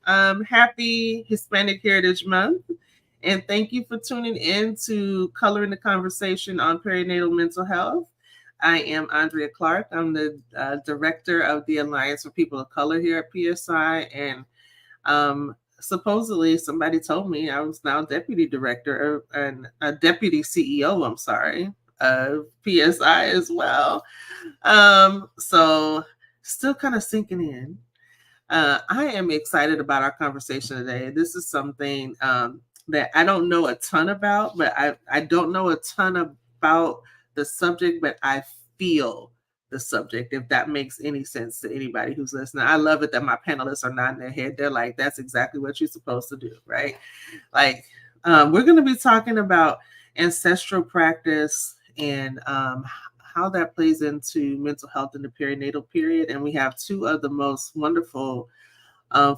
Happy Hispanic Heritage Month. And thank you for tuning in to Color in the Conversation on Perinatal Mental Health. I am Andrea Clark. I'm the director of the Alliance for People of Color here at PSI. And supposedly, somebody told me I was now deputy director and a deputy CEO, I'm sorry, of PSI as well. So still kind of sinking in. I am excited about our conversation today. This is something that I don't know a ton about, but I don't know a ton about the subject, but I feel the subject, if that makes any sense to anybody who's listening. I love it that my panelists are nodding their head. They're like, that's exactly what you're supposed to do, right? Like, we're going to be talking about ancestral practice and how that plays into mental health in the perinatal period. And we have two of the most wonderful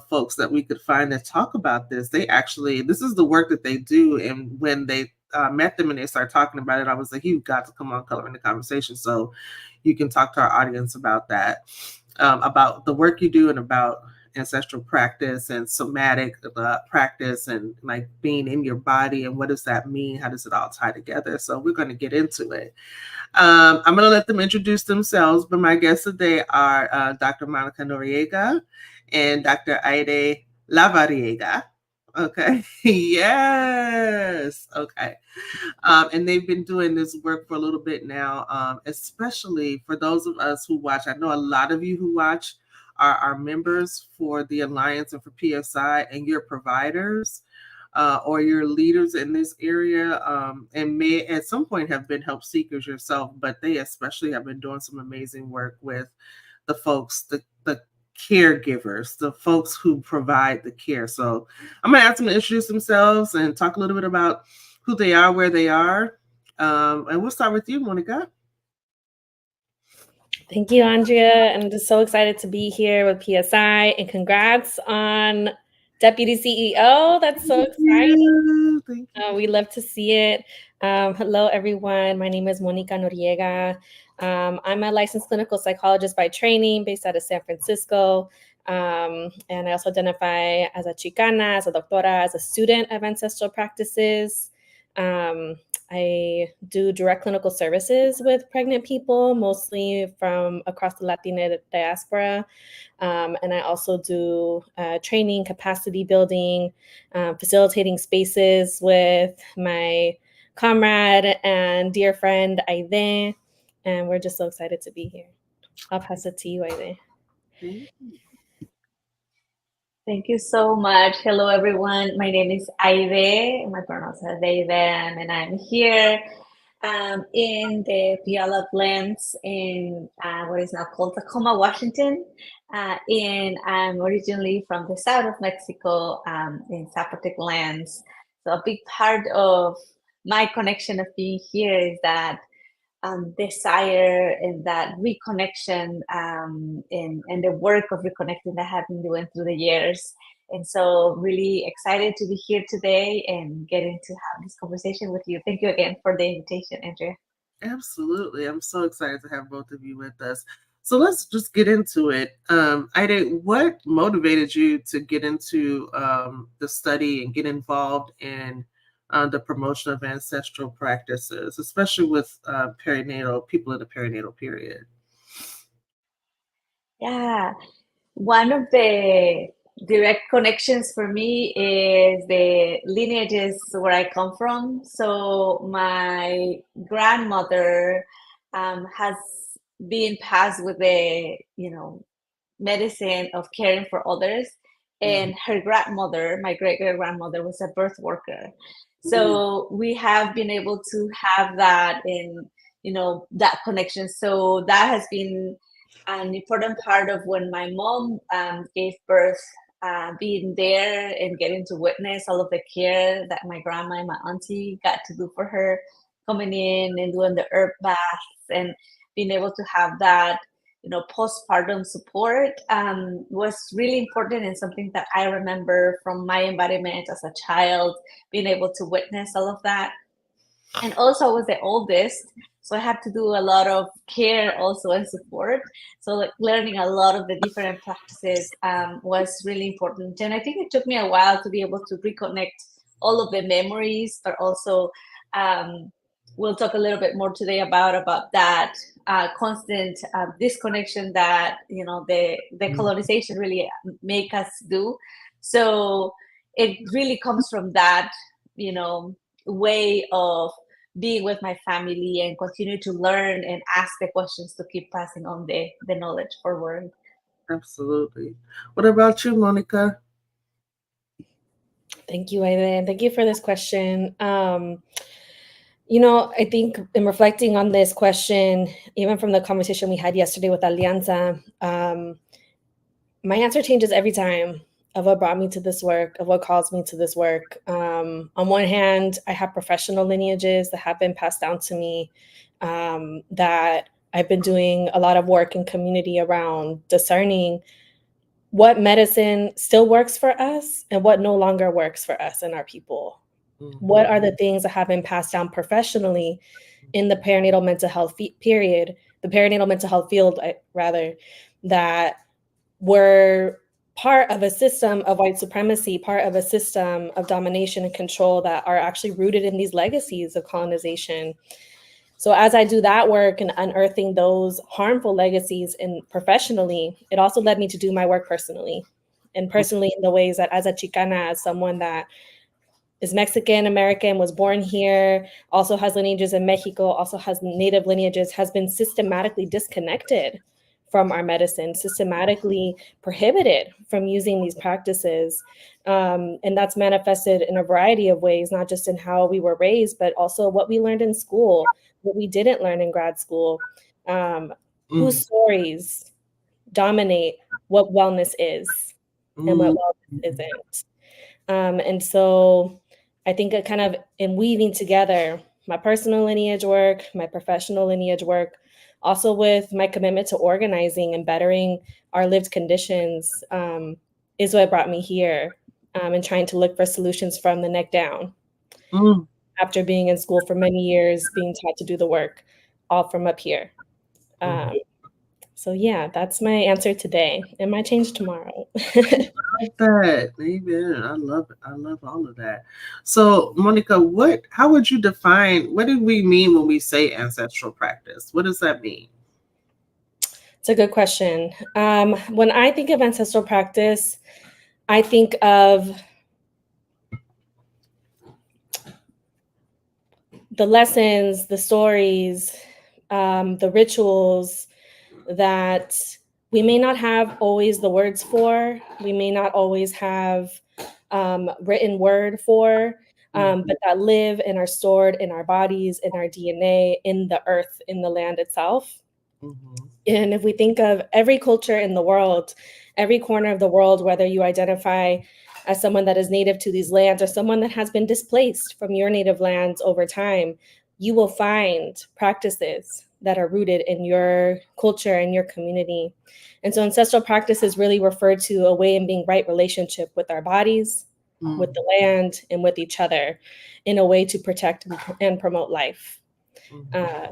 folks that we could find that talk about this. This is the work that they do. And when they met them and they started talking about it, I was like, you've got to come on Color in the Conversation so you can talk to our audience about that, about the work you do and about ancestral practice and somatic practice and like being in your body and what does that mean? How does it all tie together? So we're going to get into it. I'm going to let them introduce themselves, but my guests today are Dr. Monica Noriega and Dr. Hayleé Lavariega. Okay. Yes. Okay. And they've been doing this work for a little bit now, especially for those of us who watch. I know a lot of you who watch are members for the Alliance and for PSI, and you're providers or you're leaders in this area, and may at some point have been help seekers yourself, but they especially have been doing some amazing work with the folks, the caregivers, the folks who provide the care. So I'm going to ask them to introduce themselves and talk a little bit about who they are, where they are. And we'll start with you, Monica. Thank you, Andrea. I'm just so excited to be here with PSI, and congrats on Deputy CEO. That's so exciting. Thank you. We love to see it. Hello, everyone. My name is Monica Noriega. I'm a licensed clinical psychologist by training based out of San Francisco. And I also identify as a Chicana, as a doctora, as a student of ancestral practices. I do direct clinical services with pregnant people, mostly from across the Latina diaspora. And I also do training, capacity building, facilitating spaces with my comrade and dear friend, Hayleé. And we're just so excited to be here. I'll pass it to you, Hayleé. Thank you so much. Hello, everyone. My name is Hayleé. My pronouns are they, them, and I'm here in the Puyallup Lands in what is now called Tacoma, Washington. And I'm originally from the south of Mexico in Zapotec lands. So a big part of my connection of being here is that desire and that reconnection and the work of reconnecting that I've been doing through the years. And so really excited to be here today and getting to have this conversation with you. Thank you again for the invitation, Andrea. Absolutely. I'm so excited to have both of you with us. So let's just get into it. Hayleé, what motivated you to get into the study and get involved in the promotion of ancestral practices, especially with perinatal people in the perinatal period? Yeah, one of the direct connections for me is the lineages where I come from. So my grandmother has been passed with the, medicine of caring for others. And her grandmother, my great-great-grandmother, was a birth worker. So we have been able to have that in, that connection. So that has been an important part of when my mom gave birth, being there and getting to witness all of the care that my grandma and my auntie got to do for her, coming in and doing the herb baths and being able to have that, postpartum support was really important and something that I remember from my environment as a child, being able to witness all of that. And also I was the oldest, so I had to do a lot of care also and support. So like learning a lot of the different practices was really important. And I think it took me a while to be able to reconnect all of the memories, but also we'll talk a little bit more today about that constant disconnection that the colonization really make us do. So it really comes from that, way of being with my family and continue to learn and ask the questions to keep passing on the knowledge forward. Absolutely. What about you, Monica? Thank you, Hayleé, and thank you for this question. I think in reflecting on this question, even from the conversation we had yesterday with Alianza, my answer changes every time of what brought me to this work, of what caused me to this work. On one hand, I have professional lineages that have been passed down to me, that I've been doing a lot of work in community around discerning what medicine still works for us and what no longer works for us and our people. What are the things that have been passed down professionally in the perinatal mental health period, the perinatal mental health field, rather, that were part of a system of white supremacy, part of a system of domination and control that are actually rooted in these legacies of colonization. So as I do that work and unearthing those harmful legacies and professionally, it also led me to do my work personally. And personally in the ways that as a Chicana, as someone that is Mexican American, was born here, also has lineages in Mexico, also has native lineages, has been systematically disconnected from our medicine, systematically prohibited from using these practices. And that's manifested in a variety of ways, not just in how we were raised, but also what we learned in school, what we didn't learn in grad school, whose stories dominate what wellness is and what wellness isn't. And so I think it kind of in weaving together my personal lineage work, my professional lineage work, also with my commitment to organizing and bettering our lived conditions, is what brought me here, and trying to look for solutions from the neck down. After being in school for many years, being taught to do the work all from up here. So yeah, that's my answer today. It might change tomorrow. Like that. Amen. I love it. I love all of that. So, Monica, how would you define, what do we mean when we say ancestral practice? What does that mean? It's a good question. When I think of ancestral practice, I think of the lessons, the stories, the rituals that we may not have always the words for, we may not always have written word for, but that live and are stored in our bodies, in our DNA, in the earth, in the land itself. And if we think of every culture in the world, every corner of the world, whether you identify as someone that is native to these lands or someone that has been displaced from your native lands over time, you will find practices that are rooted in your culture and your community. And so ancestral practices really refer to a way in being right relationship with our bodies, with the land, and with each other in a way to protect and promote life.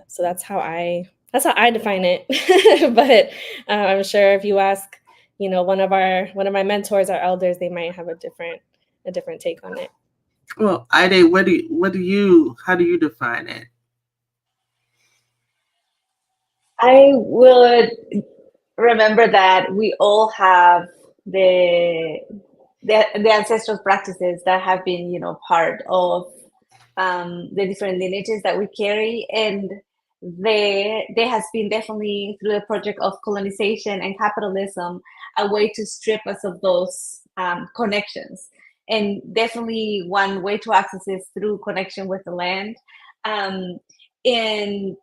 So that's how I define it. But I'm sure if you ask, one of my mentors, our elders, they might have a different take on it. Well, Hayleé, how do you define it? I would remember that we all have the ancestral practices that have been, part of the different lineages that we carry, and there has been definitely through the project of colonization and capitalism a way to strip us of those connections. And definitely one way to access is through connection with the land. And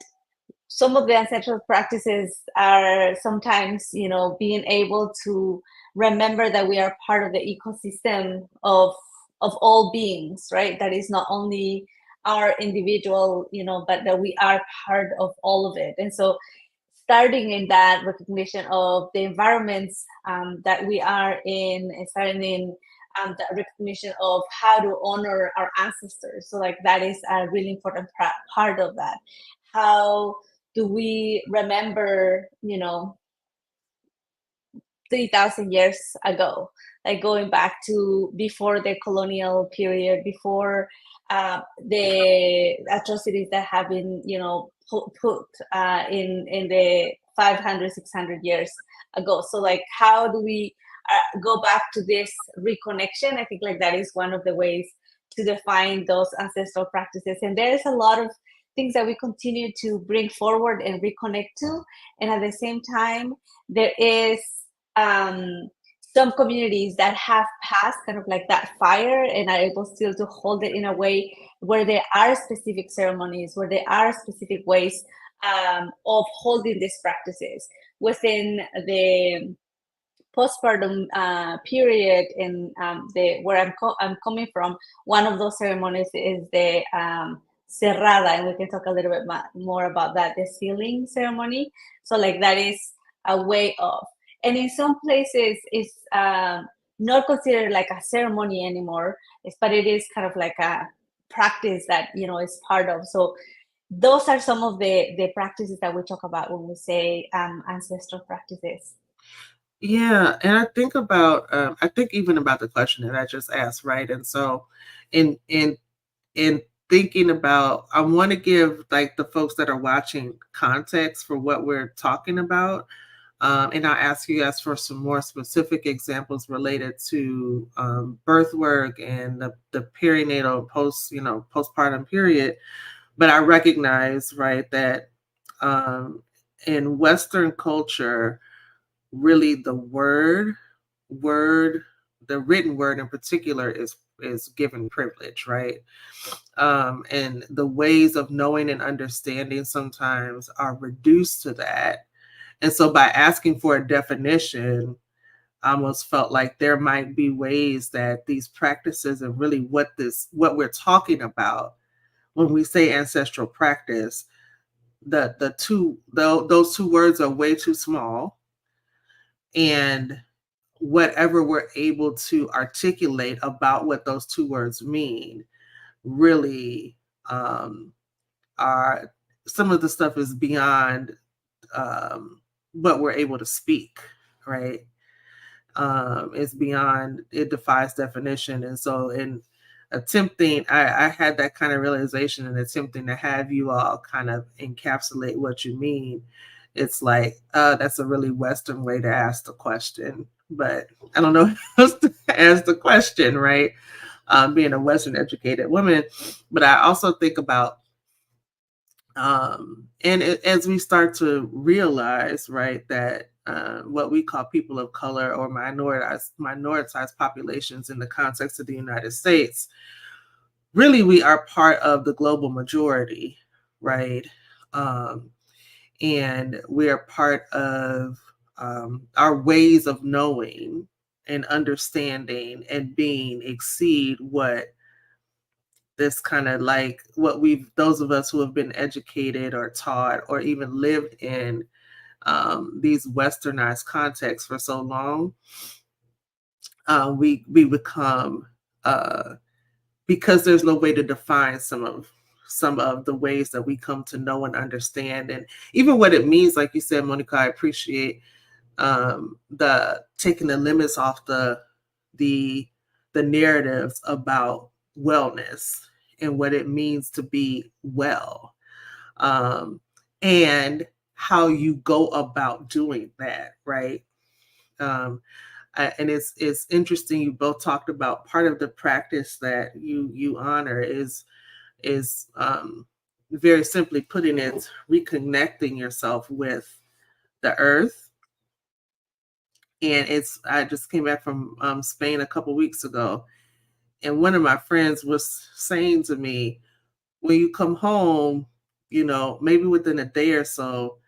some of the ancestral practices are sometimes, being able to remember that we are part of the ecosystem of all beings, right? That is not only our individual, but that we are part of all of it. And so starting in that recognition of the environments that we are in, and starting in the recognition of how to honor our ancestors. So like that is a really important part of that. How do we remember, 3,000 years ago, like going back to before the colonial period, before the atrocities that have been, put in the 500, 600 years ago. So like, how do we go back to this reconnection? I think like that is one of the ways to define those ancestral practices. And there's a lot of things that we continue to bring forward and reconnect to. And at the same time, there is some communities that have passed kind of like that fire and are able still to hold it in a way where there are specific ceremonies, where there are specific ways of holding these practices within the postpartum period. And where I'm coming from, one of those ceremonies is the cerrada, and we can talk a little bit more about that, the sealing ceremony. So like that is a way of, and in some places it's not considered like a ceremony anymore, but it is kind of like a practice that is part of. So those are some of the practices that we talk about when we say ancestral practices. Yeah, and I think even about the question that I just asked, right? And so, in thinking about, I want to give like the folks that are watching context for what we're talking about, and I'll ask you guys for some more specific examples related to birth work and the perinatal postpartum period. But I recognize, right, that in Western culture, really the the written word in particular is given privilege, right? And the ways of knowing and understanding sometimes are reduced to that. And so by asking for a definition, I almost felt like there might be ways that these practices and really what we're talking about when we say ancestral practice, those two words are way too small. And whatever we're able to articulate about what those two words mean really are, some of the stuff is beyond what we're able to speak, right? It's beyond, it defies definition. And so in attempting, I had that kind of realization in attempting to have you all kind of encapsulate what you mean. It's like, that's a really Western way to ask the question, but I don't know how else to ask the question, right? Being a Western educated woman. But I also think about, as we start to realize, right, that what we call people of color or minoritized populations in the context of the United States, really we are part of the global majority, right? And we are part of our ways of knowing and understanding and being exceed what this kind of like what those of us who have been educated or taught or even lived in these westernized contexts for so long, we become, because there's no way to define some of the ways that we come to know and understand, and even what it means. Like you said, Monica, I appreciate the taking the limits off the narratives about wellness and what it means to be well, and how you go about doing that, right? And it's interesting. You both talked about part of the practice that you honor is very simply putting it, reconnecting yourself with the earth. And I just came back from Spain a couple weeks ago, and one of my friends was saying to me, when you come home, maybe within a day or so,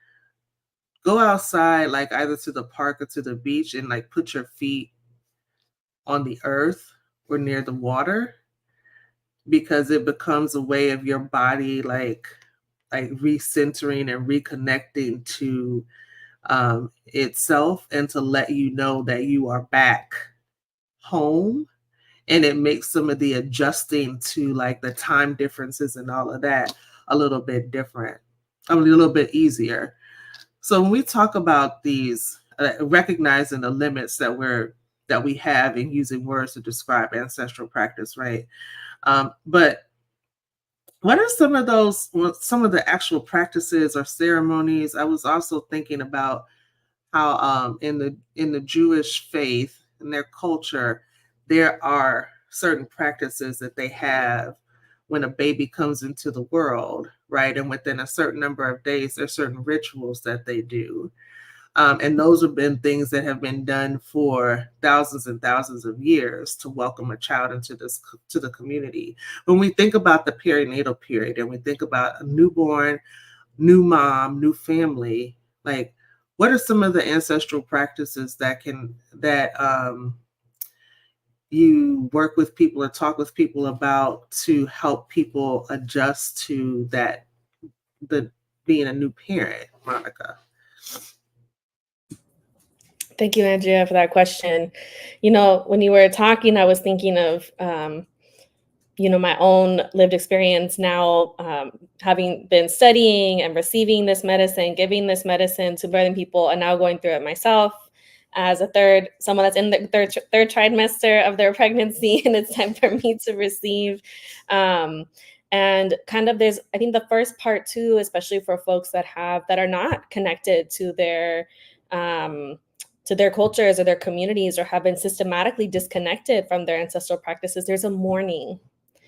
go outside, like either to the park or to the beach, and like put your feet on the earth or near the water, because it becomes a way of your body like recentering and reconnecting to itself, and to let you know that you are back home and it makes some of the adjusting to like the time differences and all of that a little bit different, a little bit easier. So when we talk about these, recognizing the limits that we have in using words to describe ancestral practice, right? But what are some of those, some of the actual practices or ceremonies? I was also thinking about how in the Jewish faith, in their culture, there are certain practices that they have when a baby comes into the world, right? And within a certain number of days, there's certain rituals that they do. And those have been things that have been done for thousands and thousands of years to welcome a child into to the community. When we think about the perinatal period and we think about a newborn, new mom, new family, like what are some of the ancestral practices that you work with people or talk with people about to help people adjust to that, the being a new parent, Monica? Thank you, Andrea, for that question. When you were talking, I was thinking of my own lived experience now, having been studying and receiving this medicine, giving this medicine to birthing people, and now going through it myself as someone that's in the third trimester of their pregnancy, and it's time for me to receive. And kind of I think the first part too, especially for folks that are not connected to their cultures or their communities, or have been systematically disconnected from their ancestral practices, there's a mourning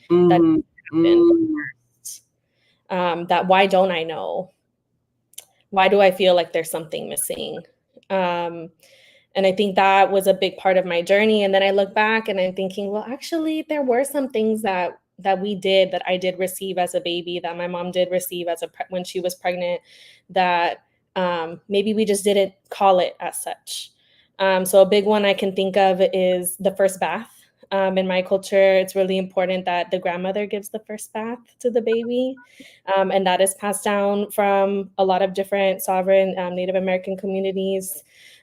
that happened first. That why don't I know? Why do I feel like there's something missing? And I think that was a big part of my journey. And then I look back and I'm thinking, well, actually, there were some things that I did receive as a baby, that my mom did receive when she was pregnant, that maybe we just didn't call it as such. So a big one I can think of is the first bath. In my culture, it's really important that the grandmother gives the first bath to the baby. And that is passed down from a lot of different sovereign Native American communities.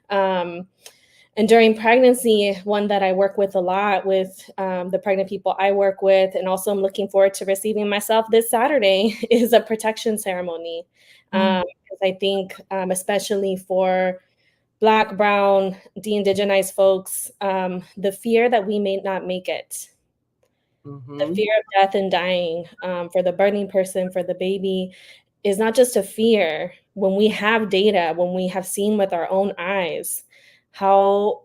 And during pregnancy, one that I work with a lot with the pregnant people I work with, and also I'm looking forward to receiving myself this Saturday, is a protection ceremony. Because I think, especially for Black, Brown, de-indigenized folks, the fear that we may not make it, the fear of death and dying, for the birthing person, for the baby, is not just a fear. When we have data, when we have seen with our own eyes how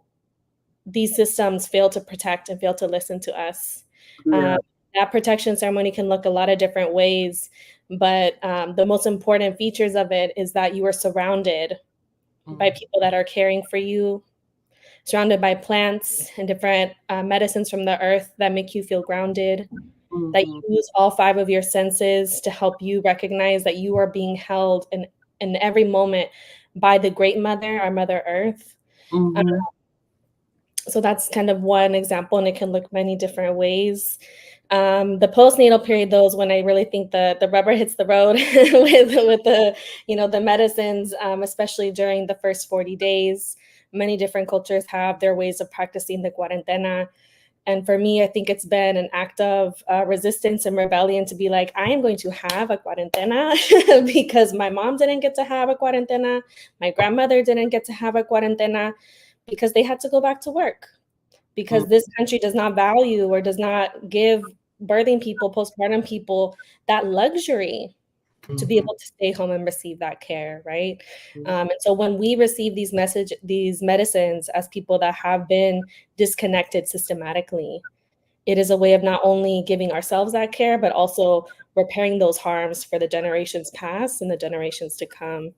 these systems fail to protect and fail to listen to us. Yeah. That protection ceremony can look a lot of different ways, but the most important features of it is that you are surrounded by people that are caring for you, surrounded by plants and different medicines from the earth that make you feel grounded, that you use all 5 of your senses to help you recognize that you are being held in every moment by the Great Mother, our Mother Earth. So that's kind of one example, and it can look many different ways. The postnatal period, though, is when I really think the rubber hits the road with the medicines, especially during the first 40 days. Many different cultures have their ways of practicing the cuarentena. And for me, I think it's been an act of resistance and rebellion to be like, I am going to have a cuarentena because my mom didn't get to have a cuarentena. My grandmother didn't get to have a cuarentena because they had to go back to work. Because this country does not value or does not give birthing people, postpartum people, that luxury to be able to stay home and receive that care, right? And so when we receive these medicines as people that have been disconnected systematically, it is a way of not only giving ourselves that care, but also repairing those harms for the generations past and the generations to come.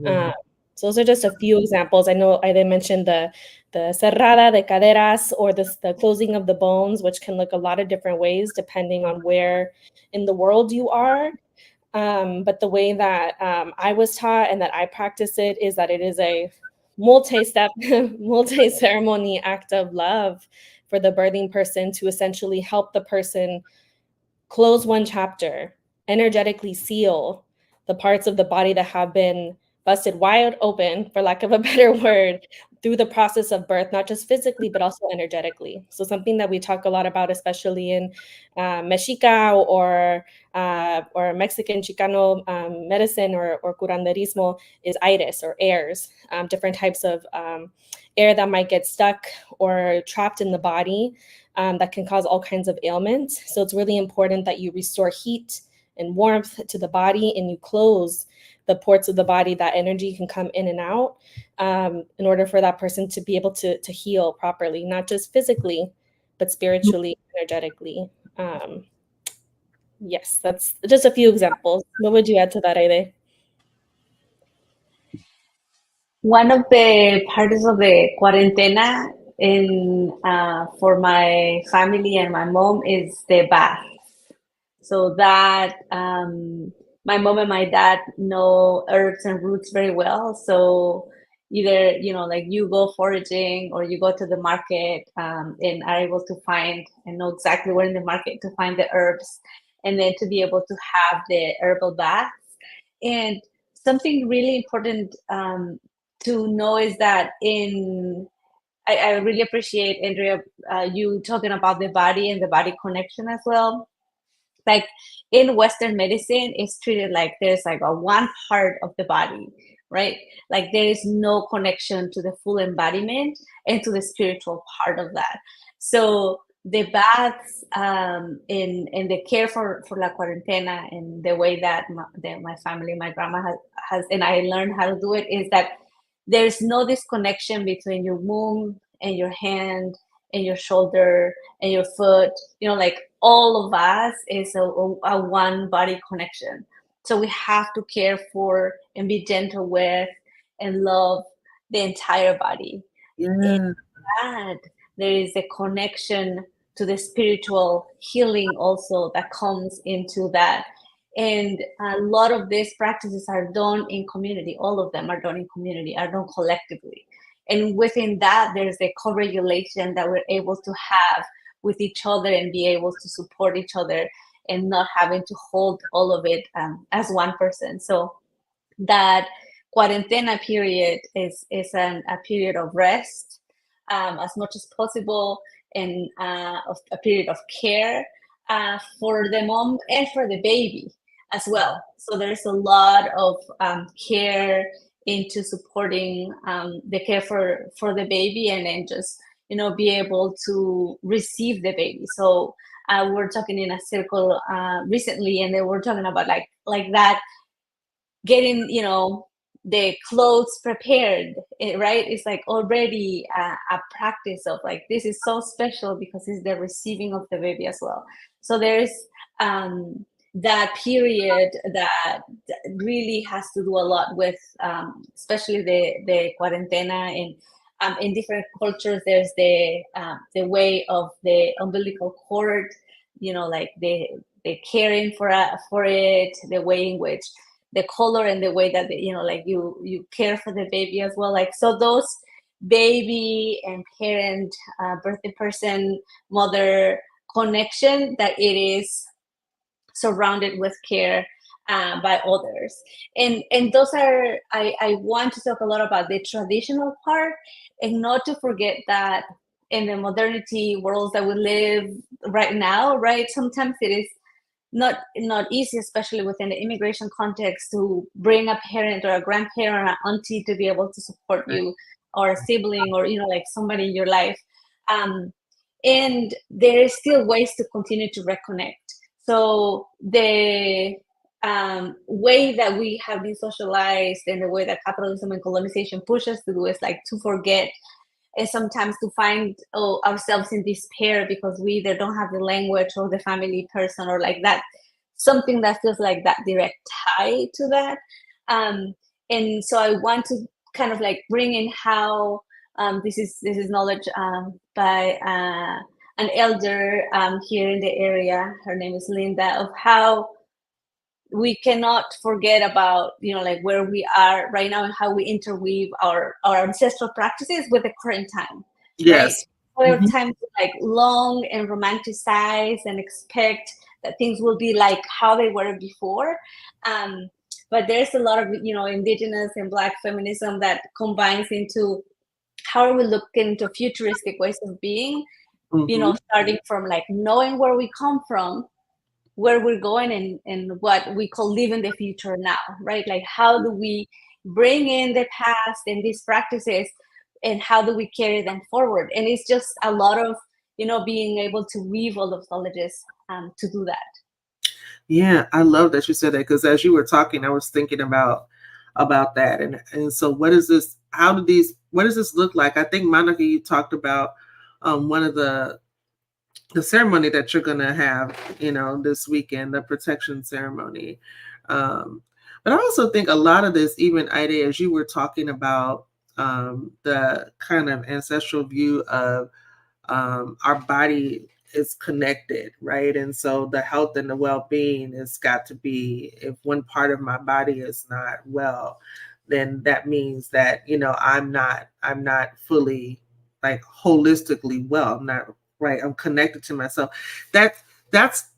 So those are just a few examples. I know I did mention the cerrada de caderas, or the closing of the bones, which can look a lot of different ways depending on where in the world you are. But the way that I was taught and that I practice it is that it is a multi-step, multi-ceremony act of love for the birthing person to essentially help the person close one chapter, energetically seal the parts of the body that have been busted wide open, for lack of a better word, through the process of birth, not just physically, but also energetically. So something that we talk a lot about, especially in Mexica or Mexican Chicano medicine or curanderismo, is aires or airs, different types of air that might get stuck or trapped in the body that can cause all kinds of ailments. So it's really important that you restore heat and warmth to the body, and you close the ports of the body that energy can come in and out, in order for that person to be able to heal properly, not just physically, but spiritually, energetically. Yes, that's just a few examples. What would you add to that, Hayleé? One of the parts of the cuarentena in for my family and my mom is the bath. So that my mom and my dad know herbs and roots very well. So either, like you go foraging or you go to the market and are able to find and know exactly where in the market to find the herbs, and then to be able to have the herbal baths. And something really important to know is that I really appreciate, Andrea, you talking about the body and the body connection as well. Like in Western medicine, it's treated like there's like a one part of the body, right? Like there is no connection to the full embodiment and to the spiritual part of that. So the baths in the care for la cuarentena, and the way that my family, my grandma has, and I learned how to do it, is that there's no disconnection between your womb and your hand and your shoulder and your foot. Like all of us is a one body connection. So we have to care for and be gentle with and love the entire body. Yeah. And that there is a connection to the spiritual healing also that comes into that. And a lot of these practices are done in community. All of them are done in community, are done collectively. And within that, there's a co-regulation that we're able to have with each other and be able to support each other, and not having to hold all of it as one person. So that cuarentena period is a period of rest as much as possible, and a period of care for the mom and for the baby as well. So there's a lot of care into supporting the care for the baby, and then just be able to receive the baby. So we're talking in a circle recently, and they were talking about like that, getting the clothes prepared, right? It's like already a practice of like, this is so special because it's the receiving of the baby as well. So there's that period that really has to do a lot with especially the cuarentena. And in different cultures, there's the way of the umbilical cord, like the caring for it, the way in which the color, and the way that like you care for the baby as well. Like, so those baby and parent, birthing person, mother connection, that it is surrounded with care by others. And those are, I want to talk a lot about the traditional part, and not to forget that in the modernity world that we live right now, right, sometimes it is not easy, especially within the immigration context, to bring a parent or a grandparent or an auntie to be able to support you, or a sibling, or like somebody in your life. And there is still ways to continue to reconnect. So the way that we have been socialized, and the way that capitalism and colonization push us to do, is like to forget, and sometimes to find ourselves in despair because we either don't have the language or the family person, or like that, something that feels like that direct tie to that. And so I want to kind of like bring in how this is knowledge by an elder here in the area. Her name is Linda, of how we cannot forget about like where we are right now, and how we interweave our ancestral practices with the current time. Yes. Right? There are times to like long and romanticize and expect that things will be like how they were before, but there's a lot of indigenous and Black feminism that combines into how are we looking into futuristic ways of being, Mhm. starting from like knowing where we come from, where we're going, and what we call living the future now, right? Like how do we bring in the past and these practices, and how do we carry them forward? And it's just a lot of, being able to weave all those knowledges to do that. Yeah, I love that you said that, because as you were talking, I was thinking about that. And so what is this? What does this look like? I think, Monica, you talked about one of the ceremony that you're going to have, this weekend, the protection ceremony. But I also think a lot of this, even Ida, as you were talking about the kind of ancestral view of our body is connected, right? And so the health and the well-being has got to be, if one part of my body is not well, then that means that, I'm not fully, like, holistically well. I'm not right. I'm connected to myself. That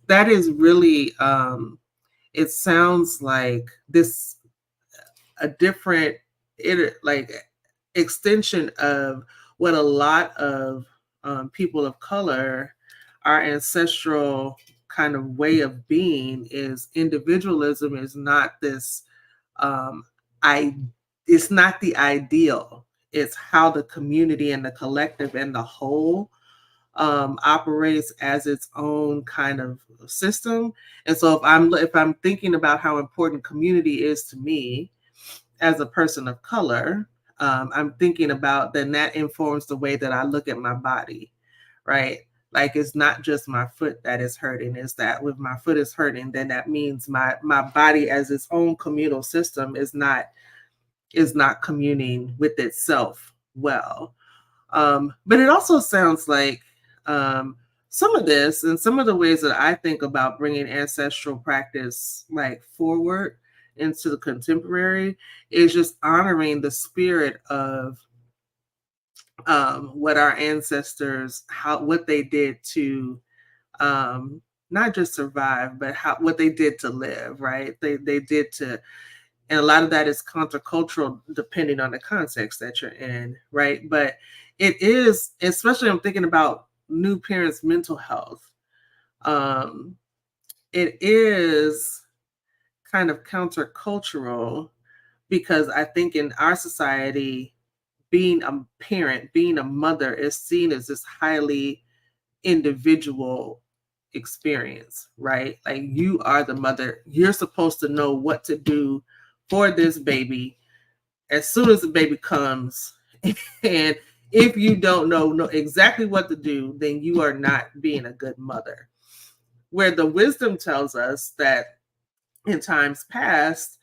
is really, it sounds like this, a different, like, extension of what a lot of people of color, our ancestral kind of way of being is. Individualism is not this, um, it's not the ideal. It's how the community and the collective and the whole operates as its own kind of system. And so if I'm thinking about how important community is to me as a person of color, I'm thinking about, then that informs the way that I look at my body, right? Like, it's not just my foot that is hurting. It's that if my foot is hurting, then that means my body as its own communal system is not communing with itself well. But it also sounds like some of this, and some of the ways that I think about bringing ancestral practice, like, forward into the contemporary, is just honoring the spirit of what our ancestors, what they did to not just survive, but what they did to live, right? They did to. And a lot of that is countercultural depending on the context that you're in, right? But it is, especially I'm thinking about new parents' mental health. It is kind of countercultural, because I think in our society, being a parent, being a mother is seen as this highly individual experience, right? Like, you are the mother. You're supposed to know what to do for this baby as soon as the baby comes. And if you don't know exactly what to do, then you are not being a good mother. Where the wisdom tells us that in times past,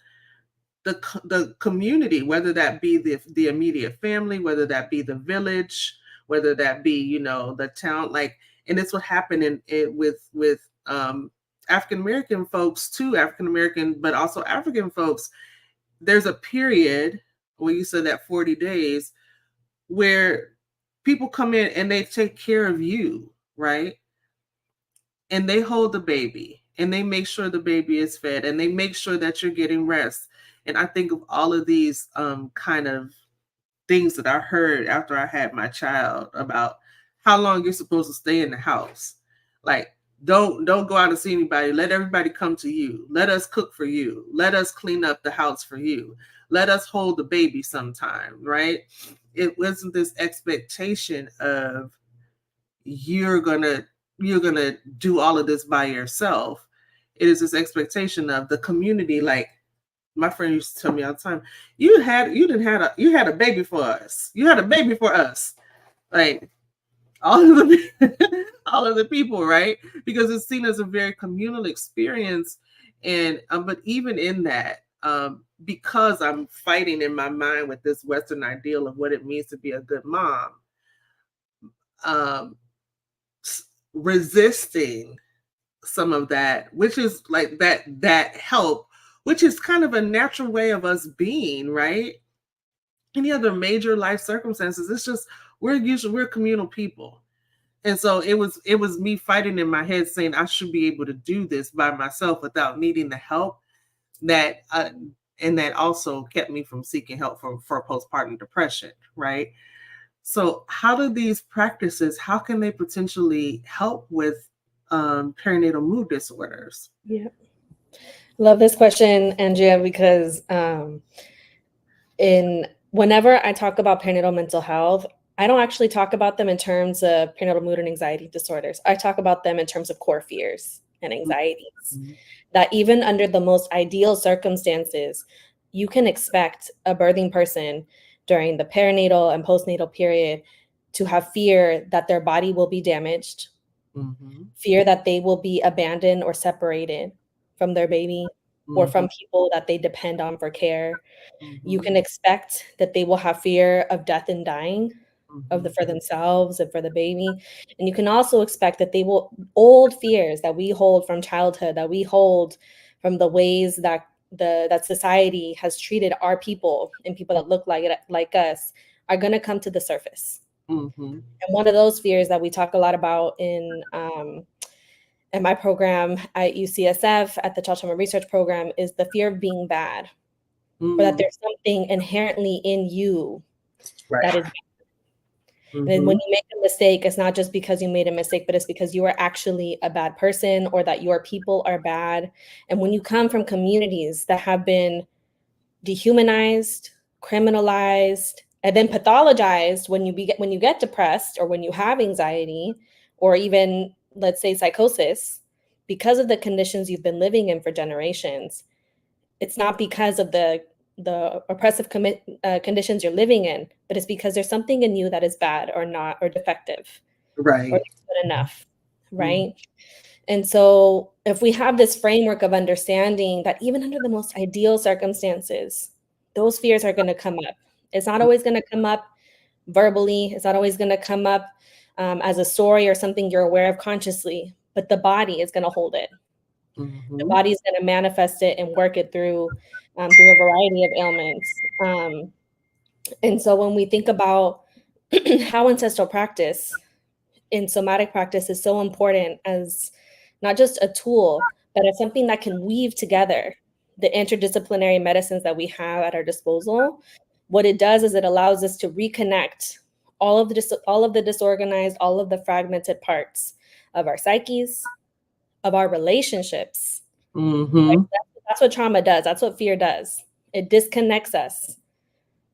the community, whether that be the immediate family, whether that be the village, whether that be, the town, like, and it's what happened with African American folks too, African American, but also African folks. There's a period where you said that 40 days where people come in and they take care of you, right? And they hold the baby and they make sure the baby is fed and they make sure that you're getting rest. And I think of all of these kind of things that I heard after I had my child about how long you're supposed to stay in the house. Like, don't go out and see anybody. Let everybody come to you. Let us cook for you. Let us clean up the house for you. Let us hold the baby sometime, right? It wasn't this expectation of you're gonna do all of this by yourself. It is this expectation of the community. Like, my friend used to tell me all the time, you had a baby for us. You had a baby for us. Like, all of the all of the people, right? Because it's seen as a very communal experience. And but even in that, because I'm fighting in my mind with this Western ideal of what it means to be a good mom, um, resisting some of that, which is like that help, which is kind of a natural way of us being, right? Any other major life circumstances, it's just we're communal people. And so it was me fighting in my head saying I should be able to do this by myself without needing the help, that and that also kept me from seeking help for postpartum depression, right? So how do these practices, how can they potentially help with perinatal mood disorders? Yeah. Love this question, Andrea, because whenever I talk about perinatal mental health, I don't actually talk about them in terms of perinatal mood and anxiety disorders. I talk about them in terms of core fears and anxieties Mhm. that even under the most ideal circumstances, you can expect a birthing person during the perinatal and postnatal period to have fear that their body will be damaged, Mhm. fear that they will be abandoned or separated from their baby or Mhm. from people that they depend on for care. You Mhm. can expect that they will have fear of death and dying Mhm. for themselves and for the baby. And you can also expect that they will old fears that we hold from childhood, that we hold from the ways that that society has treated our people and people that look like us are going to come to the surface. Mhm. And one of those fears that we talk a lot about in my program at UCSF at the Child Trauma Research Program is the fear of being bad, or that Mm. there's something inherently in you that Right. is. And then when Mhm. you make a mistake, it's not just because you made a mistake, but it's because you are actually a bad person or that your people are bad. And when you come from communities that have been dehumanized, criminalized, and then pathologized when you get depressed or when you have anxiety or even, let's say, psychosis, because of the conditions you've been living in for generations, it's not because of the oppressive conditions you're living in, but it's because there's something in you that is bad or not or defective or Right. not good enough, Mhm. right? And so if we have this framework of understanding that even under the most ideal circumstances, those fears are going to come up. It's not always going to come up verbally. It's not always going to come up as a story or something you're aware of consciously, but the body is going to hold it. The Mhm. body is going to manifest it and work it through a variety of ailments. And so when we think about how ancestral practice in somatic practice is so important as not just a tool, but as something that can weave together the interdisciplinary medicines that we have at our disposal. What it does is it allows us to reconnect all of the disorganized, all of the fragmented parts of our psyches, of our relationships. Right? Mhm. That's what trauma does. That's what fear does. It disconnects us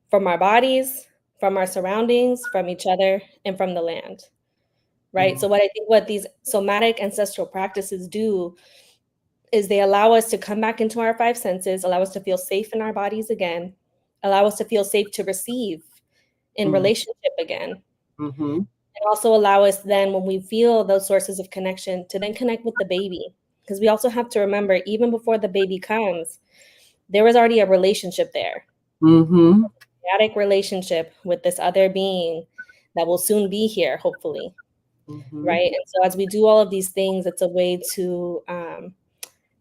from our bodies, from our surroundings, from each other, and from the land. Right. Mhm. So what these somatic ancestral practices do is they allow us to come back into our five senses, allow us to feel safe in our bodies again, allow us to feel safe to receive in Mhm. relationship again. Mhm. And also allow us then, when we feel those sources of connection, to then connect with the baby. Because we also have to remember, even before the baby comes, there was already a relationship there, Mhm. a symbiotic relationship with this other being that will soon be here, hopefully. Mhm. Right. And so as we do all of these things, it's a way to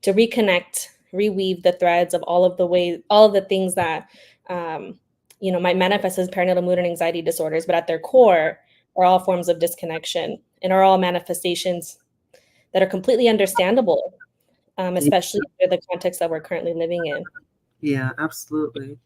reconnect, reweave the threads of all of the things that might manifest as perinatal mood and anxiety disorders, but at their core are all forms of disconnection and are all manifestations that are completely understandable, Yeah. especially under the context that we're currently living in. Yeah, absolutely.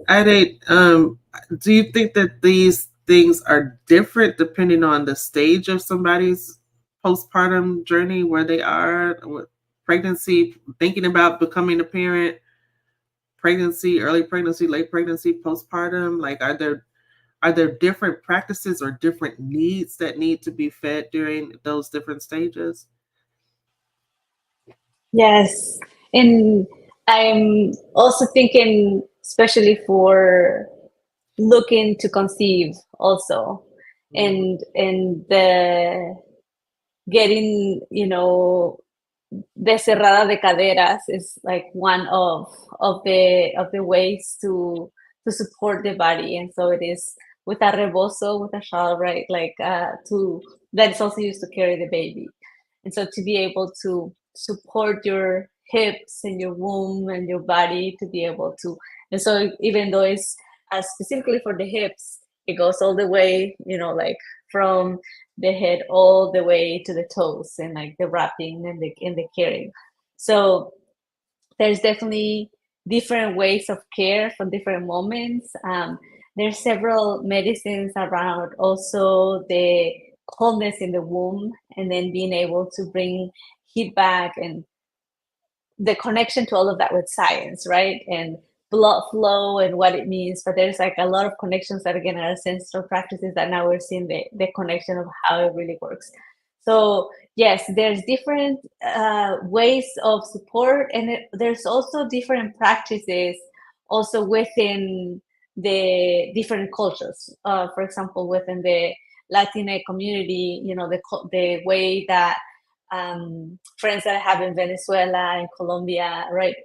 Do you think that these things are different depending on the stage of somebody's postpartum journey, where they are with pregnancy, thinking about becoming a parent, pregnancy, early pregnancy, late pregnancy, postpartum? Like, are there different practices or different needs that need to be fed during those different stages? Yes. And I'm also thinking, especially for looking to conceive also, Mhm. and the getting, de cerrada de caderas is like one of the ways to support the body. And so it is with a rebozo, with a shawl, right? Like to that is also used to carry the baby. And so to be able to support your hips and your womb and your body to be able to, and so even though it's specifically for the hips, it goes all the way, like from the head all the way to the toes, and like the wrapping and the caring. So there's definitely different ways of care for different moments. there's several medicines around also the coldness in the womb, and then being able to bring heat back, and the connection to all of that with science, right? And blood flow and what it means. But there's like a lot of connections that again are ancestral practices that now we're seeing the connection of how it really works. So yes, there's different ways of support, and there's also different practices also within the different cultures. For example, within the Latina community, you know, the way that friends that I have in Venezuela and Colombia, right?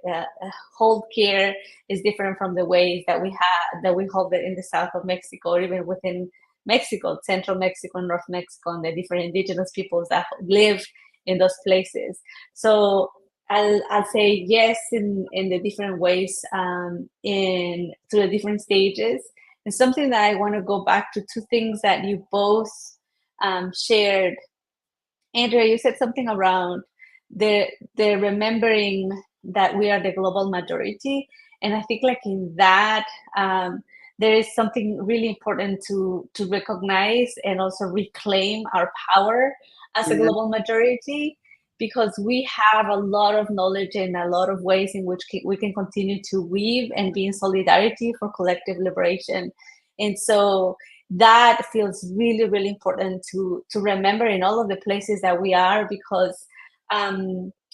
Hold care is different from the ways that we hold it in the south of Mexico, or even within Mexico, Central Mexico, North Mexico, and the different indigenous peoples that live in those places. So I'll say yes in the different ways, in through the different stages. And something that I want to go back to two things that you both shared. Andrea, you said something around the remembering that we are the global majority, and I think like in that there is something really important to recognize and also reclaim our power as a global majority, because we have a lot of knowledge and a lot of ways in which we can continue to weave and be in solidarity for collective liberation. And so that feels really, really important to remember in all of the places that we are, because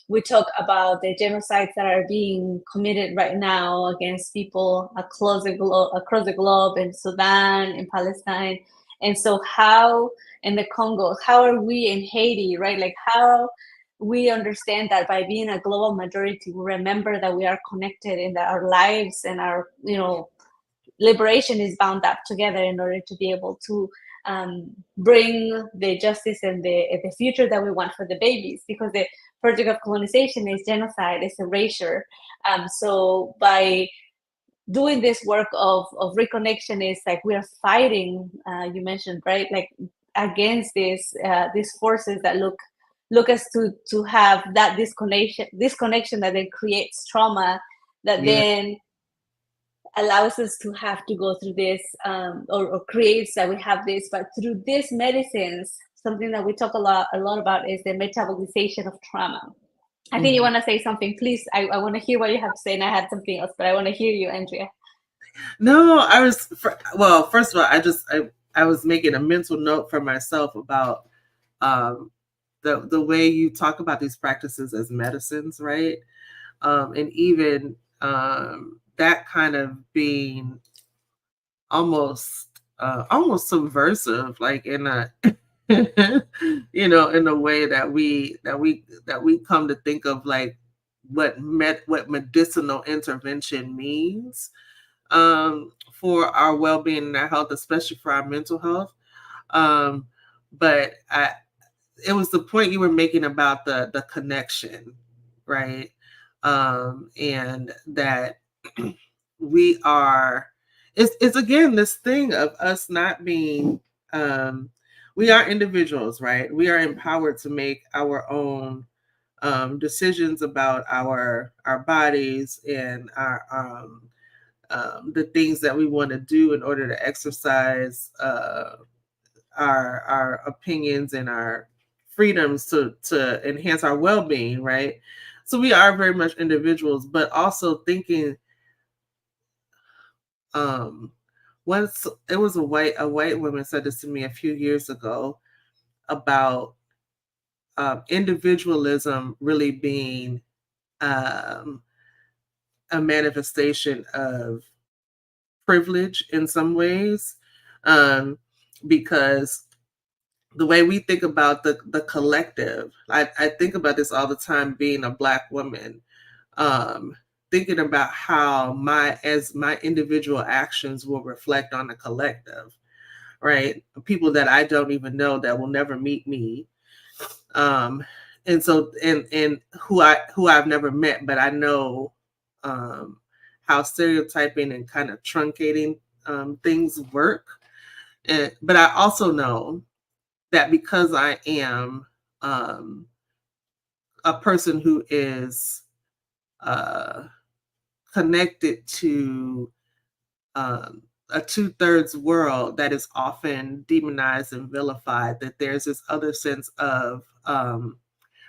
we talk about the genocides that are being committed right now against people across the globe, in Sudan, in Palestine. And so how in the Congo, how are we in Haiti, right? Like how we understand that by being a global majority, we remember that we are connected, and that our lives and our, you know, liberation is bound up together in order to be able to bring the justice and the future that we want for the babies, because the project of colonization is genocide, is erasure. So by doing this work of reconnection, is like we are fighting, you mentioned, right, like against these forces that look us to have that disconnection that then creates trauma, that then allows us to have to go through this, or creates that we have this. But through these medicines, something that we talk a lot about is the metabolization of trauma. I think you want to say something, please. I want to hear what you have to say, and I had something else, but I want to hear you, Andrea. No, well, first of all, I was making a mental note for myself about the way you talk about these practices as medicines, right? And even that kind of being almost subversive, like in a you know, in a way that we come to think of like what medicinal intervention means for our well-being and our health, especially for our mental health. But it was the point you were making about the connection, right? And that we are, it's again this thing of us not being, we are individuals, right? We are empowered to make our own decisions about our bodies and our the things that we want to do in order to exercise our opinions and our freedoms to enhance our well-being, right? So we are very much individuals, but also thinking, once it was a white woman said this to me a few years ago about individualism really being a manifestation of privilege in some ways, because the way we think about the collective, I think about this all the time being a Black woman, thinking about how my individual actions will reflect on the collective, right? People that I don't even know, that will never meet me, and so and who I've never met, but I know how stereotyping and kind of truncating things work. But I also know that because I am a person who is connected to a 2/3 world that is often demonized and vilified, that there's this other sense of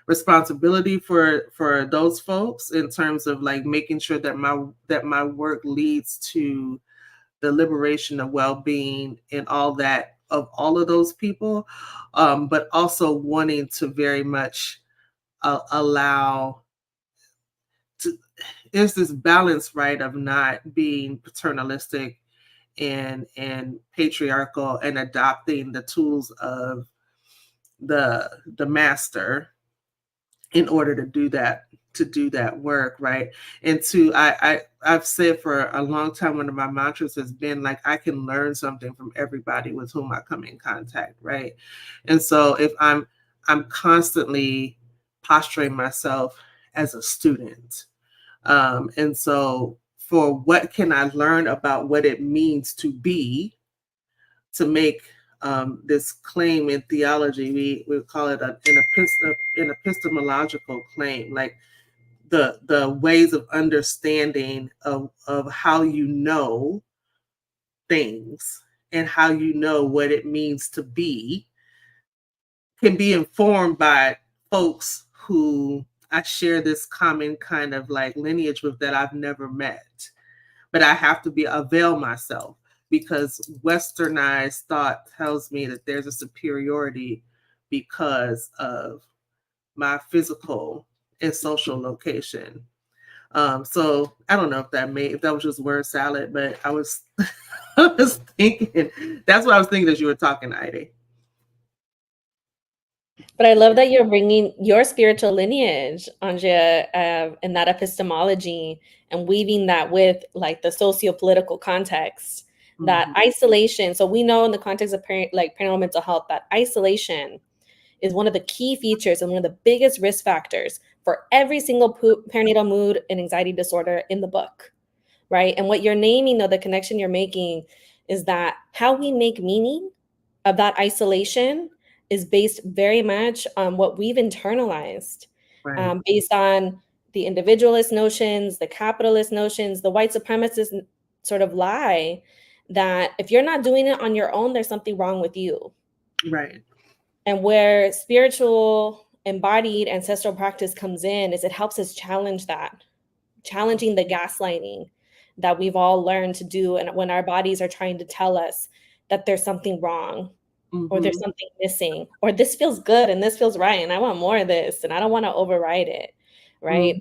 responsibility for those folks in terms of like making sure that my work leads to the liberation of well-being and all that of all of those people, but also wanting to very much allow to, there's this balance, right, of not being paternalistic and patriarchal and adopting the tools of the master in order to do that work, right? And I've said for a long time, one of my mantras has been like, I can learn something from everybody with whom I come in contact, right? And so if I'm constantly posturing myself as a student, and so for what can I learn about what it means to be, to make this claim in theology, we call it an epistemological claim, like the ways of understanding of how you know things and how you know what it means to be can be informed by folks who I share this common kind of like lineage with that I've never met. But I have to avail myself because westernized thought tells me that there's a superiority because of my physical and social location. So I don't know if that was just word salad, but I was I was thinking that's what I was thinking as you were talking, Heidi. But I love that you're bringing your spiritual lineage, Andrea, and that epistemology, and weaving that with like the socio-political context, that isolation. So we know in the context of perinatal mental health that isolation is one of the key features and one of the biggest risk factors for every single perinatal mood and anxiety disorder in the book, right? And what you're naming, though, the connection you're making is that how we make meaning of that isolation is based very much on what we've internalized, Right. based on the individualist notions, the capitalist notions, the white supremacist sort of lie that if you're not doing it on your own, there's something wrong with you. Right. And where spiritual embodied ancestral practice comes in is it helps us challenge that, challenging the gaslighting that we've all learned to do. And when our bodies are trying to tell us that there's something wrong, or there's something missing, or this feels good and this feels right, and I want more of this, and I don't want to override it, right?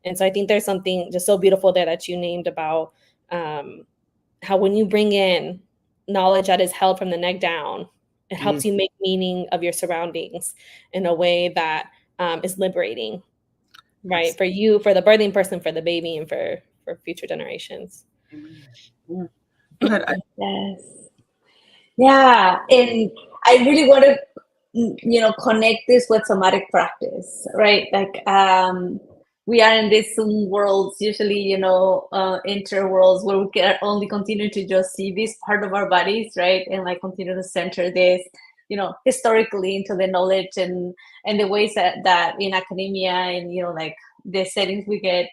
And so I think there's something just so beautiful there that you named about how when you bring in knowledge that is held from the neck down, it helps you make meaning of your surroundings in a way that is liberating, right? For you, for the birthing person, for the baby, and for future generations. Yeah. Go ahead. Yes. Yeah, and I really want to, connect this with somatic practice, right? Like, we are in these Zoom worlds, usually, interworlds where we can only continue to just see this part of our bodies, right? And like continue to center this, historically into the knowledge and the ways that in academia and, like the settings we get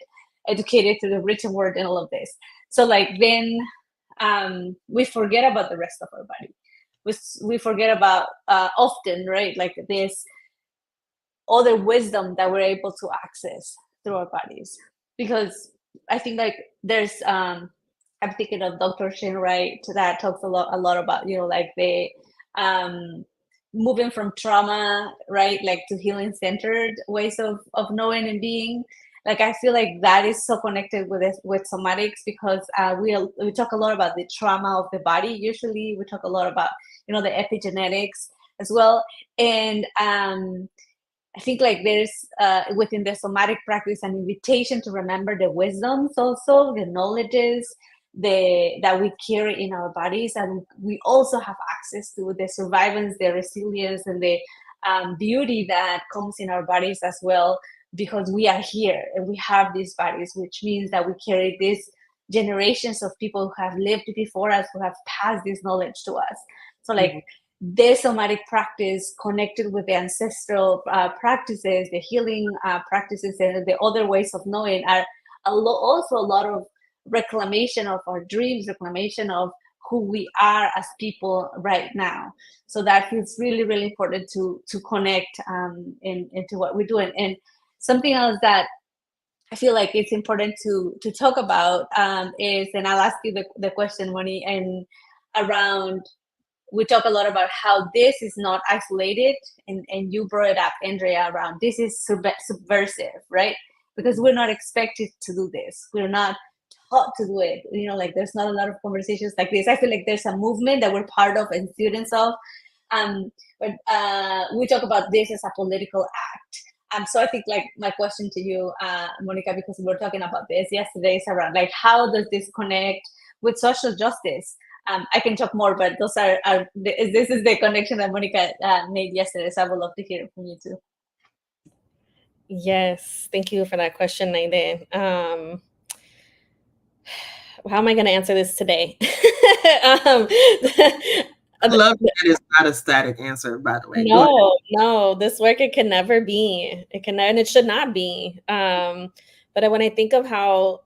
educated through the written word and all of this. So like then we forget about the rest of our body. We forget about often, right? Like this other wisdom that we're able to access through our bodies. Because I think like there's, I'm thinking of Dr. Shin Wright that talks a lot about, like the moving from trauma, right? Like to healing centered ways of knowing and being. Like I feel like that is so connected with somatics because we talk a lot about the trauma of the body. Usually we talk a lot about the epigenetics as well, and I think like there's within the somatic practice an invitation to remember the wisdoms, also the knowledges that we carry in our bodies, and we also have access to the survivance, the resilience, and the beauty that comes in our bodies as well. Because we are here and we have these bodies, which means that we carry these generations of people who have lived before us, who have passed this knowledge to us. So like the somatic practice connected with the ancestral practices, the healing practices, and the other ways of knowing are also a lot of reclamation of our dreams, reclamation of who we are as people right now. So that feels really, really important to connect into what we're doing. And something else that I feel like it's important to talk about is, and I'll ask you the question, Moni, and around, we talk a lot about how this is not isolated, and you brought it up, Andrea, around this is subversive, right? Because we're not expected to do this. We're not taught to do it. Like there's not a lot of conversations like this. I feel like there's a movement that we're part of and students of. But we talk about this as a political act. So I think like my question to you, Monica, because we were talking about this yesterday, is around like, how does this connect with social justice? I can talk more, but those this is the connection that Monica made yesterday. So I would love to hear from you too. Yes, thank you for that question, Hayleé. How am I going to answer this today? I love that it's not a static answer, by the way. No, this work, it can never be. It can, and it should not be. But when I think of how,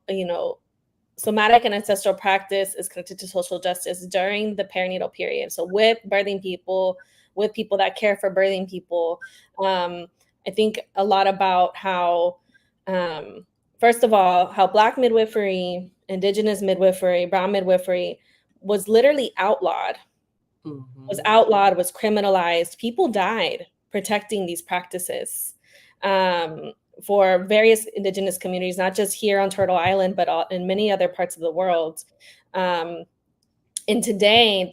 somatic and ancestral practice is connected to social justice during the perinatal period. So with birthing people, with people that care for birthing people, I think a lot about how, first of all, how Black midwifery, Indigenous midwifery, Brown midwifery was literally outlawed. Was outlawed, was criminalized. People died protecting these practices for various Indigenous communities, not just here on Turtle Island, but in many other parts of the world. And today,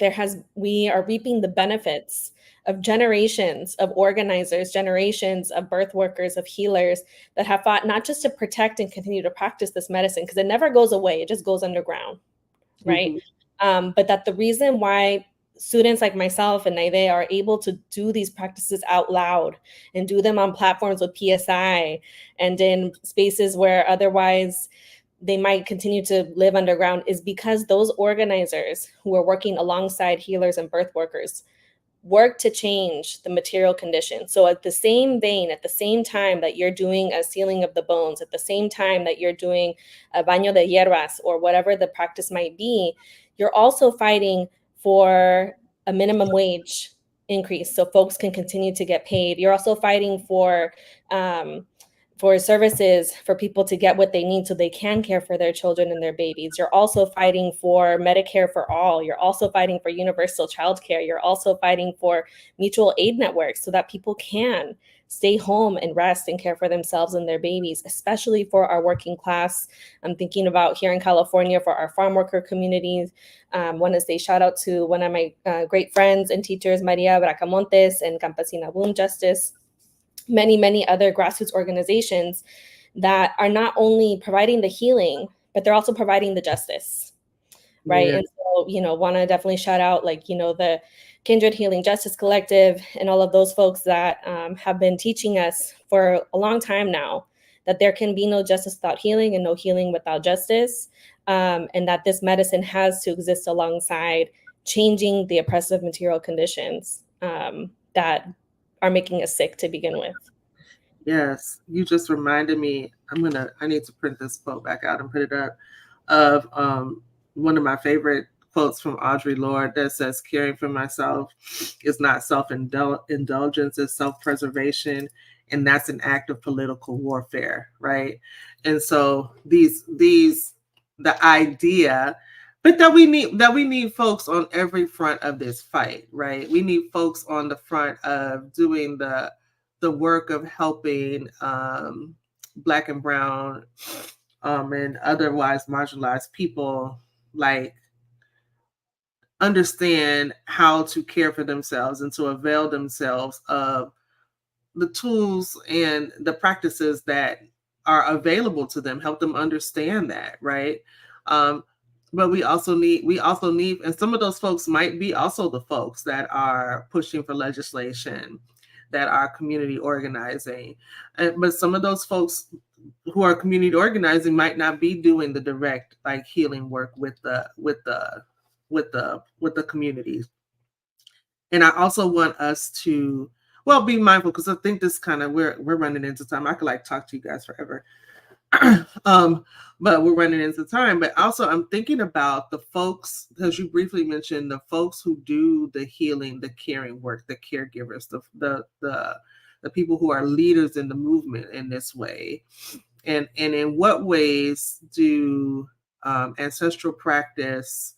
we are reaping the benefits of generations of organizers, generations of birth workers, of healers that have fought not just to protect and continue to practice this medicine, because it never goes away, it just goes underground, right? But that the reason why students like myself and Hayleé are able to do these practices out loud and do them on platforms with PSI and in spaces where otherwise they might continue to live underground is because those organizers who are working alongside healers and birth workers work to change the material conditions. So at the same vein, at the same time that you're doing a sealing of the bones, at the same time that you're doing a baño de hierbas or whatever the practice might be, you're also fighting for a minimum wage increase so folks can continue to get paid. You're also fighting for services for people to get what they need so they can care for their children and their babies. You're also fighting for Medicare for all. You're also fighting for universal childcare. You're also fighting for mutual aid networks so that people can stay home and rest and care for themselves and their babies, especially for our working class. I'm thinking about here in California for our farm worker communities. Want to say shout out to one of my great friends and teachers, Maria Bracamontes and Campesina Boom Justice, many other grassroots organizations that are not only providing the healing, but they're also providing the justice, right? Yeah. And so, want to definitely shout out the Kindred Healing Justice Collective and all of those folks that have been teaching us for a long time now that there can be no justice without healing and no healing without justice, and that this medicine has to exist alongside changing the oppressive material conditions that are making us sick to begin with. Yes, you just reminded me, I need to print this quote back out and put it up, of one of my favorite quotes from Audre Lorde that says, caring for myself is not self-indulgence, it's self-preservation, and that's an act of political warfare, right? And so the idea, but that we need folks on every front of this fight, right? We need folks on the front of doing the work of helping Black and Brown and otherwise marginalized people understand how to care for themselves and to avail themselves of the tools and the practices that are available to them, help them understand that, right? But we also need, and some of those folks might be also the folks that are pushing for legislation, that are community organizing. But some of those folks who are community organizing might not be doing the direct healing work with the communities. And I also want us to be mindful, because I think this we're running into time. I could talk to you guys forever. But we're running into time. But also, I'm thinking about the folks, because you briefly mentioned the folks who do the healing, the caring work, the caregivers, the people who are leaders in the movement in this way. And in what ways do ancestral practice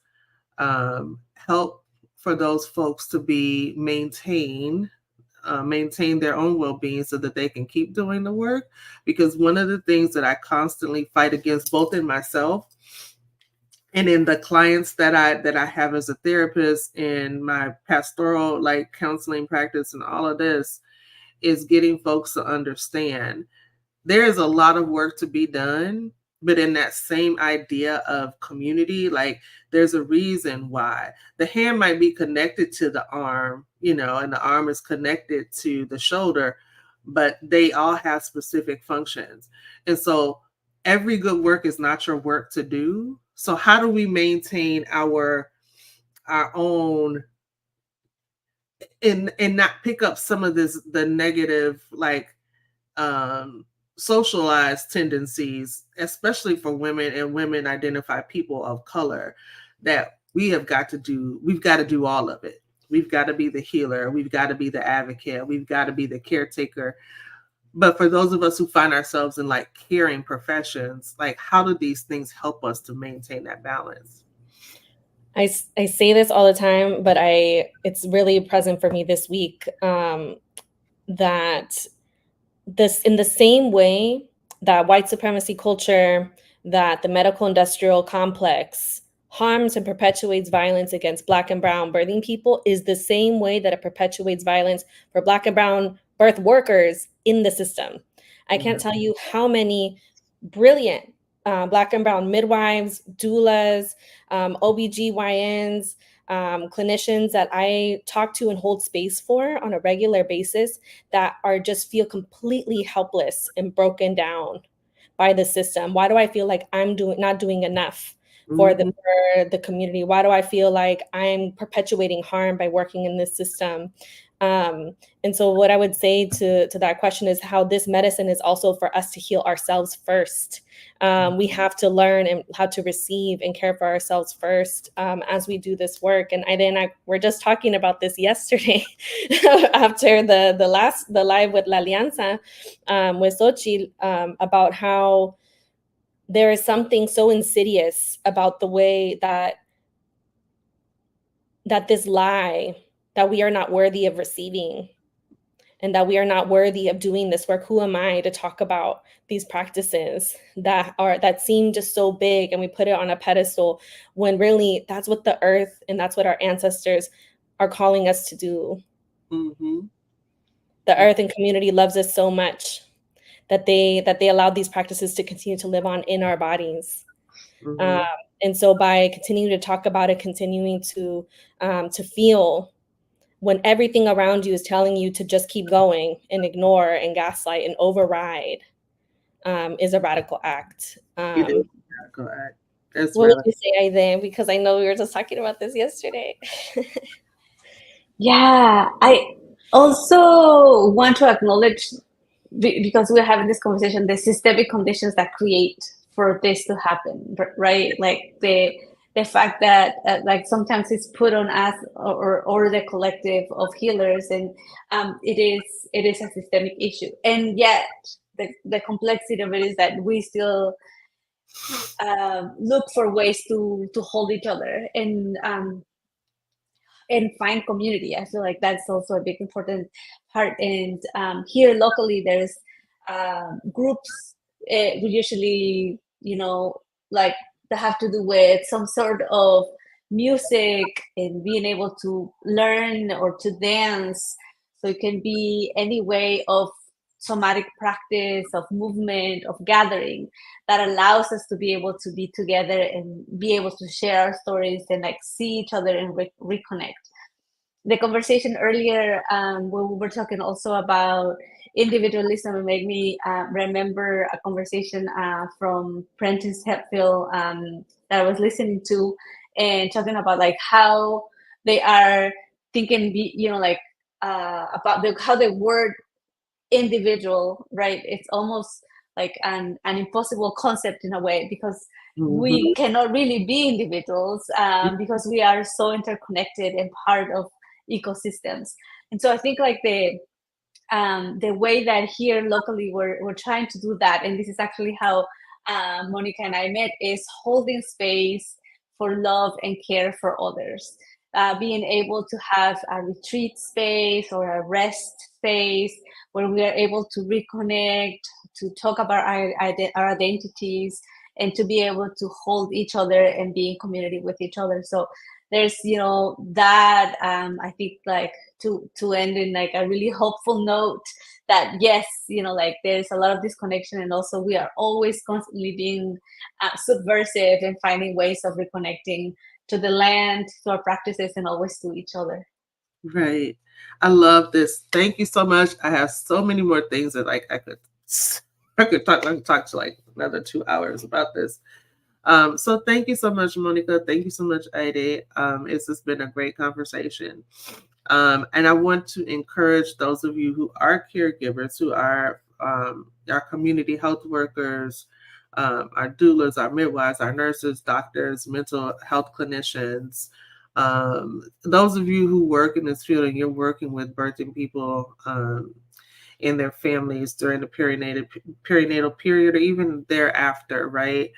help for those folks to be maintain their own well-being so that they can keep doing the work? Because one of the things that I constantly fight against, both in myself and in the clients that I have as a therapist in my pastoral like counseling practice and all of this, is getting folks to understand there is a lot of work to be done, but in that same idea of community, like there's a reason why the hand might be connected to the arm, and the arm is connected to the shoulder, but they all have specific functions. And so every good work is not your work to do. So how do we maintain our own and not pick up some of the negative, like socialized tendencies, especially for women and women identified people of color, that we've got to do all of it. We've got to be the healer, we've got to be the advocate, we've got to be the caretaker. But for those of us who find ourselves in like caring professions, like how do these things help us to maintain that balance? I say this all the time, but it's really present for me this week, that this, in the same way that white supremacy culture, that the medical industrial complex harms and perpetuates violence against Black and brown birthing people, is the same way that it perpetuates violence for Black and brown birth workers in the system. I can't tell you how many brilliant Black and brown midwives, doulas, OBGYNs, clinicians that I talk to and hold space for on a regular basis that are just feel completely helpless and broken down by the system. Why do I feel like I'm not doing enough for the community? Why do I feel like I'm perpetuating harm by working in this system? And so what I would say to that question is how this medicine is also for us to heal ourselves first. We have to learn and how to receive and care for ourselves first as we do this work. And we're just talking about this yesterday after the live with La Alianza with Xochitl about how there is something so insidious about the way that this lie that we are not worthy of receiving and that we are not worthy of doing this work. Who am I to talk about these practices that seem just so big, and we put it on a pedestal when really that's what the earth and that's what our ancestors are calling us to do. The earth and community loves us so much that they allowed these practices to continue to live on in our bodies. And so by continuing to talk about it, continuing to feel when everything around you is telling you to just keep going and ignore and gaslight and override, is a radical act. It is a radical act. What would you say, Hayleé? Because I know we were just talking about this yesterday. Yeah, I also want to acknowledge, because we're having this conversation, the systemic conditions that create for this to happen, right? Like the fact that like sometimes it's put on us or the collective of healers, and it is a systemic issue, and yet the complexity of it is that we still look for ways to hold each other and find community. I feel like that's also a big important part. And here locally, there's groups we usually, like that have to do with some sort of music and being able to learn or to dance. So it can be any way of somatic practice, of movement, of gathering that allows us to be able to be together and be able to share our stories and like see each other and reconnect. The conversation earlier when we were talking also about individualism, it made me remember a conversation from Prentice Hepfield that I was listening to, and talking about like how they are thinking, about how the word individual, right? It's almost like an impossible concept in a way, because we Mhm. cannot really be individuals, because we are so interconnected and part of ecosystems. And so I think like the way that here locally we're trying to do that, and this is actually how Monica and I met, is holding space for love and care for others. Being able to have a retreat space or a rest space where we are able to reconnect, to talk about our identities, and to be able to hold each other and be in community with each other. So there's, that, I think, like, to end in like a really hopeful note, that yes, like there's a lot of disconnection, and also we are always constantly being subversive and finding ways of reconnecting to the land, to our practices, and always to each other. Right. I love this. Thank you so much. I have so many more things that like I could talk to like another 2 hours about this. So thank you so much, Monica. Thank you so much, Hayleé. It's just been a great conversation. And I want to encourage those of you who are caregivers, who are our community health workers, our doulas, our midwives, our nurses, doctors, mental health clinicians, those of you who work in this field and you're working with birthing people and their families during the perinatal period or even thereafter, right?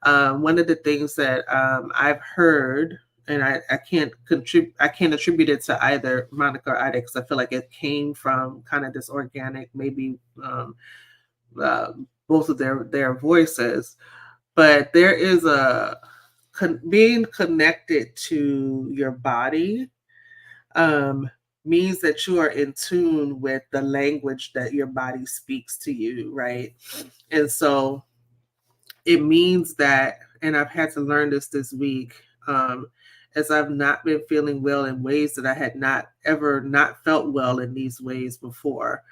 One of the things that I've heard, and I can't attribute it to either Monica or Ida, because I feel like it came from kind of this organic, maybe both of their voices, but there is being connected to your body means that you are in tune with the language that your body speaks to you, right? And so it means that, and I've had to learn this week, as I've not been feeling well in ways that I had not felt well in these ways before.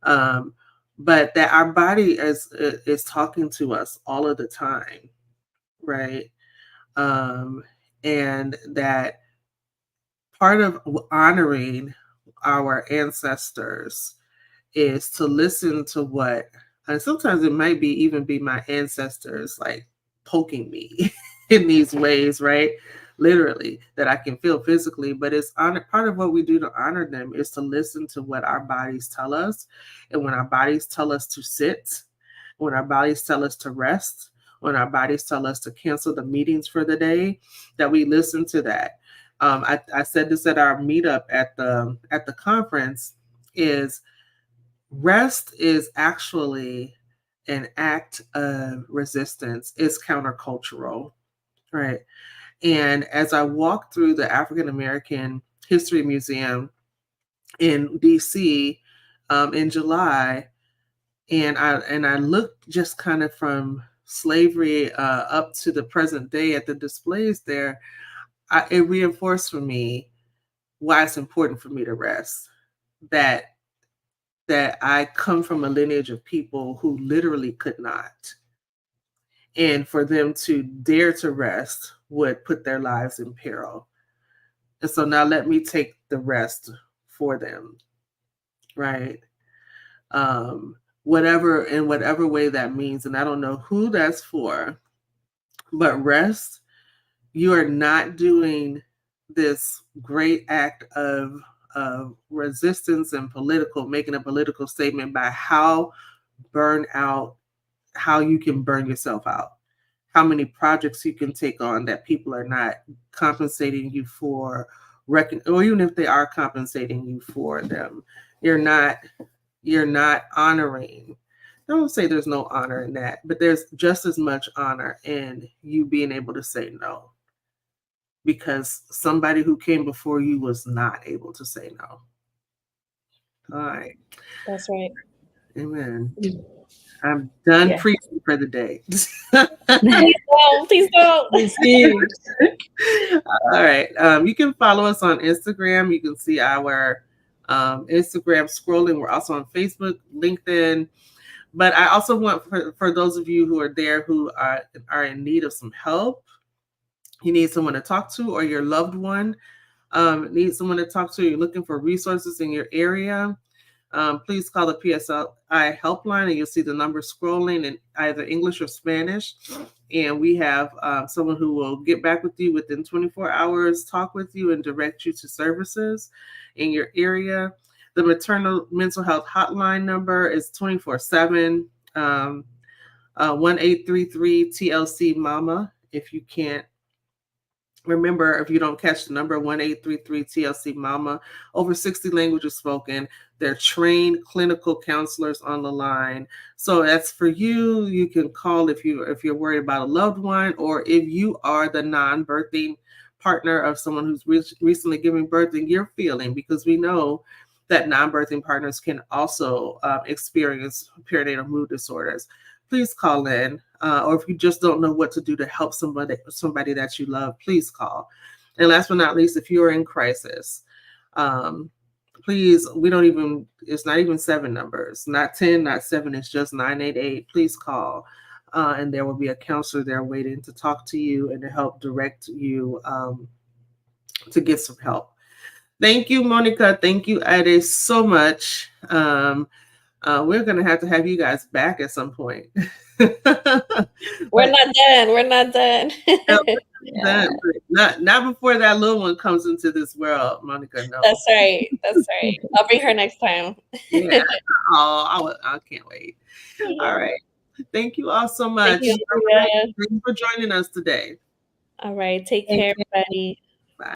But that our body is talking to us all of the time, right? And that part of honoring our ancestors is to listen to what, and sometimes it might be even be my ancestors like poking me in these ways, right? Literally, that I can feel physically, but it's part of what we do to honor them is to listen to what our bodies tell us. And when our bodies tell us to sit, when our bodies tell us to rest, when our bodies tell us to cancel the meetings for the day, that we listen to that. I said this at our meetup at the conference, is rest is actually an act of resistance. It's countercultural, right? And as I walked through the African American History Museum in DC in July, and I looked just kind of from slavery up to the present day at the displays there, it reinforced for me why it's important for me to rest. That I come from a lineage of people who literally could not. And for them to dare to rest would put their lives in peril. And so now let me take the rest for them, right? Whatever way that means. And I don't know who that's for, but rest, you are not doing this great act of resistance and making a political statement by how you can burn yourself out, how many projects you can take on that people are not compensating you for, or even if they are compensating you for them, you're not honoring. I don't say there's no honor in that, but there's just as much honor in you being able to say no, because somebody who came before you was not able to say no. All right. That's right. Amen. I'm done preaching for the day. Please don't. All right. You can follow us on Instagram. You can see our Instagram scrolling. We're also on Facebook, LinkedIn. But I also want for those of you who are there who are in need of some help, you need someone to talk to, or your loved one needs someone to talk to, you're looking for resources in your area, please call the PSI helpline, and you'll see the number scrolling in either English or Spanish. And we have someone who will get back with you within 24 hours, talk with you, and direct you to services in your area. The maternal mental health hotline number is 24/7, 1833 TLC Mama. If you can't remember, if you don't catch the number, 1833 TLC Mama. Over 60 languages spoken. They're trained clinical counselors on the line. So that's for you. You can call if you're worried about a loved one, or if you are the non-birthing partner of someone who's recently giving birth and you're feeling, because we know that non-birthing partners can also experience perinatal mood disorders. Please call in, or if you just don't know what to do to help somebody that you love, please call. And last but not least, if you are in crisis, please, it's not even 7 numbers, not 10, not 7, it's just 988. Please call, and there will be a counselor there waiting to talk to you and to help direct you to get some help. Thank you, Monica. Thank you, Ade, so much. We're going to have you guys back at some point. We're not done. We're not done. Yeah. Not before that little one comes into this world, Monica. No. That's right. That's right. I'll bring her next time. Yeah. Oh, I can't wait. All right. Thank you all so much. Thank you, Thanks for joining us today. All right. Take care, everybody.